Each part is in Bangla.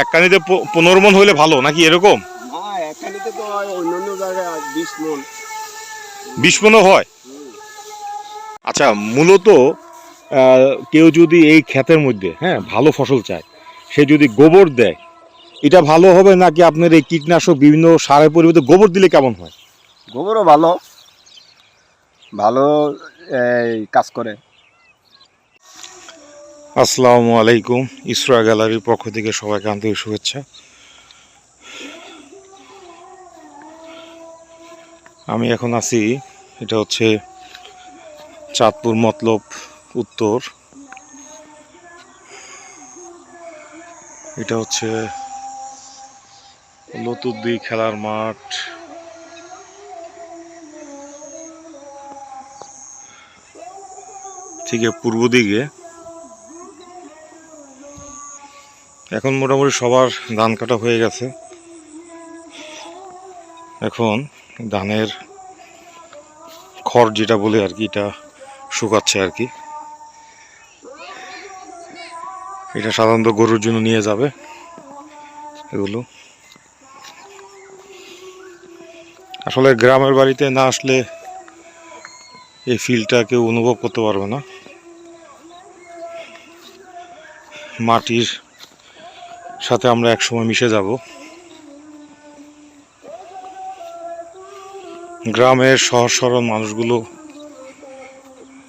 এক কানিতে 15 মণ হলে ভালো নাকি এরকম? না, এক কানিতে তো হয়, অন্যান্য জায়গায় 20 মণ। 20 মণও হয়? আচ্ছা, মূলত কেউ যদি এই ক্ষেতের মধ্যে ভালো ফসল চায়, সে যদি গোবর দেয়, এটা ভালো হবে নাকি আপনার এই কীটনাশক বিভিন্ন সারের পরিবর্তে গোবর দিলে কেমন হয়? গোবরও ভালো, ভালো কাজ করে। আসসালামু আলাইকুম, ইসরা গ্যালারির পক্ষ থেকে সবাইকে আন্তরিক শুভেচ্ছা। আমি এখন আছি, এটা হচ্ছে চাঁদপুর মতলব উত্তর। এটা হচ্ছে লতুদ্দি খেলার মাঠ। ঠিক পূর্ব দিকে। এখন মোটামুটি সবার ধান কাটা হয়ে গেছে। এখন ধানের খড় যেটা বলে আর কি, এটা শুকাচ্ছে আর কি। এটা সাধারণত গরুর জন্য নিয়ে যাবে এগুলো। আসলে গ্রামের বাড়িতে না আসলে এই ফিলটা কেউ অনুভব করতে পারবে না। মাটির সাথে আমরা একসময় মিশে যাব। গ্রামের সহজ সরল মানুষগুলো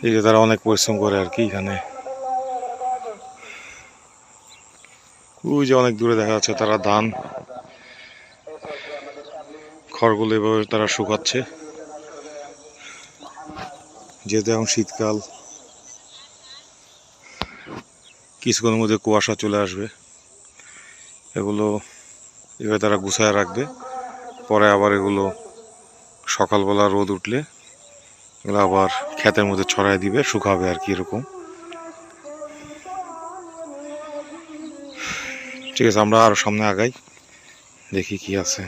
এই যে তারা অনেক পরিশ্রম করে আর কি। এখানে ওই যে অনেক দূরে দেখা যাচ্ছে তারা ধান খড়গুলো এভাবে তারা শুকাচ্ছে। যেহেতু এখন শীতকাল, কিছুক্ষণের মধ্যে কুয়াশা চলে আসবে, এগুলো এভাবে তারা গুছায় রাখবে। পরে আবার এগুলো সকালবেলা রোদ উঠলে এগুলো আবার ক্ষেতের মধ্যে ছড়াই দিবে, শুকাবে আর কি এরকম। ঠিক আছে, আমরা আরো সামনে আগাই, দেখি কি আছে।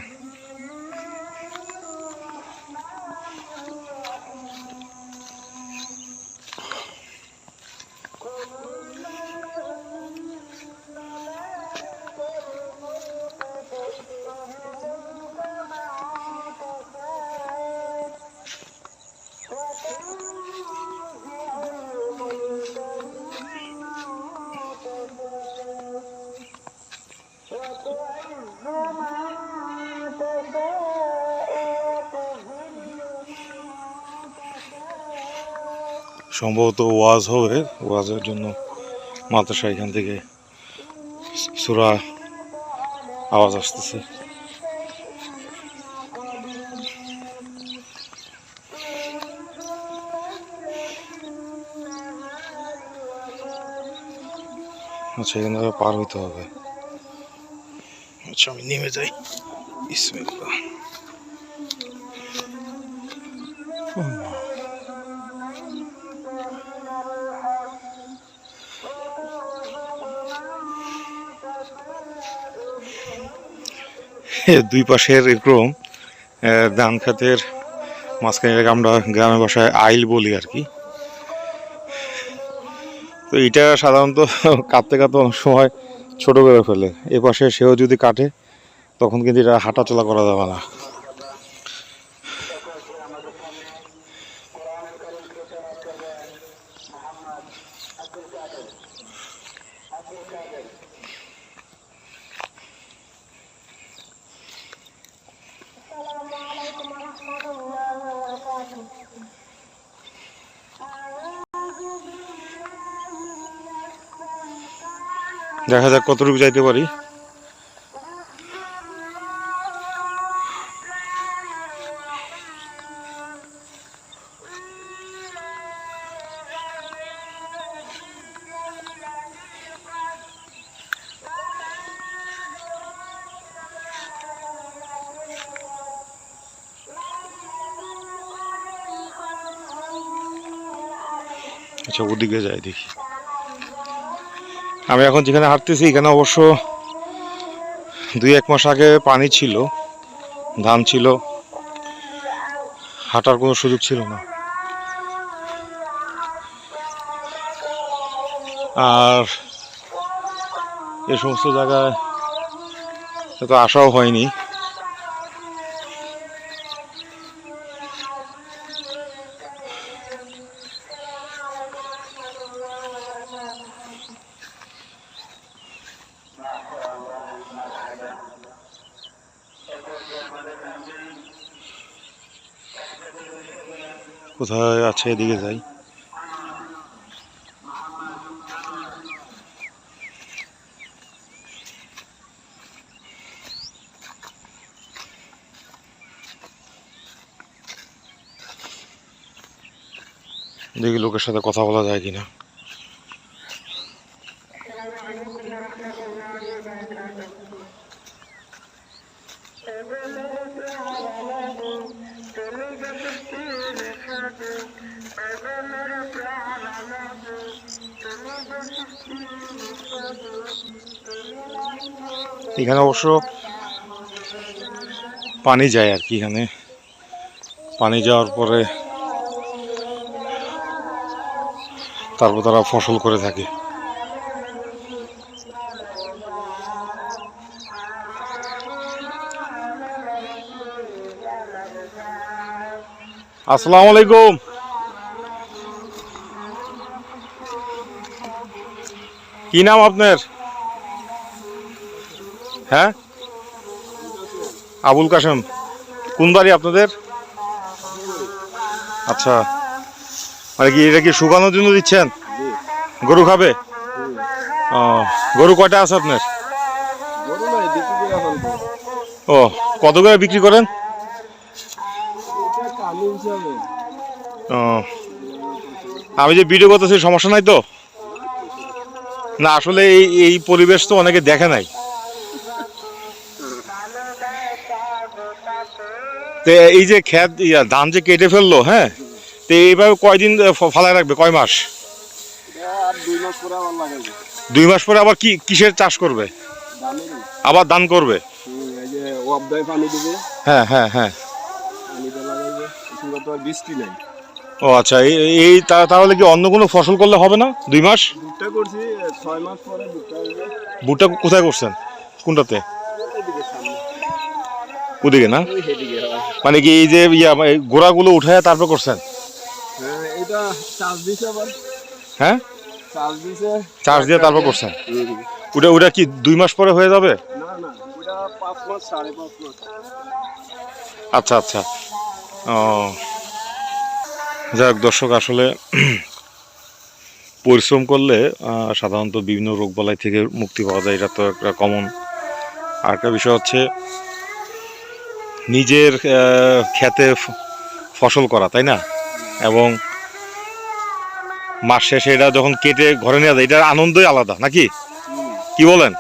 সম্ভবত ওয়াজ হবে, ওয়াজের জন্য মাদ্রাসা এখান থেকে সূরা আওয়াজ আসতেছে। আচ্ছা, এখানে পার হইতে হবে। আচ্ছা, আমি নেমে যাই। বিসমিল্লাহ। দুই পাশের এরকম ধান খাতের মাঝখানে আমরা গ্রামের ভাষায় আইল বলি আর কি। তো এটা সাধারণত কাটতে কাটতে অনেক সময় ছোট করে ফেলে। এ পাশে সেও যদি কাটে তখন কিন্তু এটা হাঁটা চলা করা যাবে না। দেখা যাক কতটুকু যাইতে পারি। আচ্ছা, ওদিকে যাই দেখি। আমি এখন যেখানে হাঁটতেছি এখানে অবশ্য 2-1 মাস আগে পানি ছিল, ধান ছিল, হাঁটার কোনো সুযোগ ছিল না। আর এ সমস্ত জায়গায় তো আসাও হয়নি। কোথায় আছে এদিকে যাই। দেখি লোকের সাথে কথা বলা যায় কিনা। এখানে অবশ্য পানি যায় আর কি, এখানে পানি যাওয়ার পরে তারপর তারা ফসল করে থাকে। আসসালামু আলাইকুম। কি নাম আপনার? হ্যাঁ, আবুল কাশেম। কোন বাড়ি আপনাদের? আচ্ছা, মানে কি এটা কি শুকানোর জন্য দিচ্ছেন? গরু খাবে? ও, গরু কয়টা আছে আপনার? ও, কত করে বিক্রি করেন? ও, আমি যে ভিডিও করতেছি সমস্যা নাই তো? না আসলে এই পরিবেশ তো অনেকে দেখে নাই। তো এই যে ক্ষেত ধান যে কেটে ফেললো, হ্যাঁ, তো এইভাবে কয়দিন ফালায় রাখবে, কয় মাস? 2 মাস পরে আবার কিসের চাষ করবে? আবার ধান করবে? হ্যাঁ হ্যাঁ হ্যাঁ। ও আচ্ছা, এই তাহলে কি অন্য কোনো ফসল করলে হবে না? 2 মাস? ভুট্টা কোথায় করছেন? কোনটাতে? ওদিকে না, মানে কি এই যে গোড়াগুলো উঠায় তারপর করছেন? হ্যাঁ, চার্জ দিয়ে তারপর করছেন। ওটা কি 2 মাস পরে হয়ে যাবে? আচ্ছা আচ্ছা। ও, যাক দর্শক, আসলে পরিশ্রম করলে সাধারণত বিভিন্ন রোগবালাই থেকে মুক্তি পাওয়া যায়, এটা তো একটা কমন। আর একটা বিষয় হচ্ছে নিজের ক্ষেতে ফসল করা, তাই না? এবং মাস শেষে এটা যখন কেটে ঘরে নেওয়া যায়, এটার আনন্দই আলাদা, নাকি কি বলেন?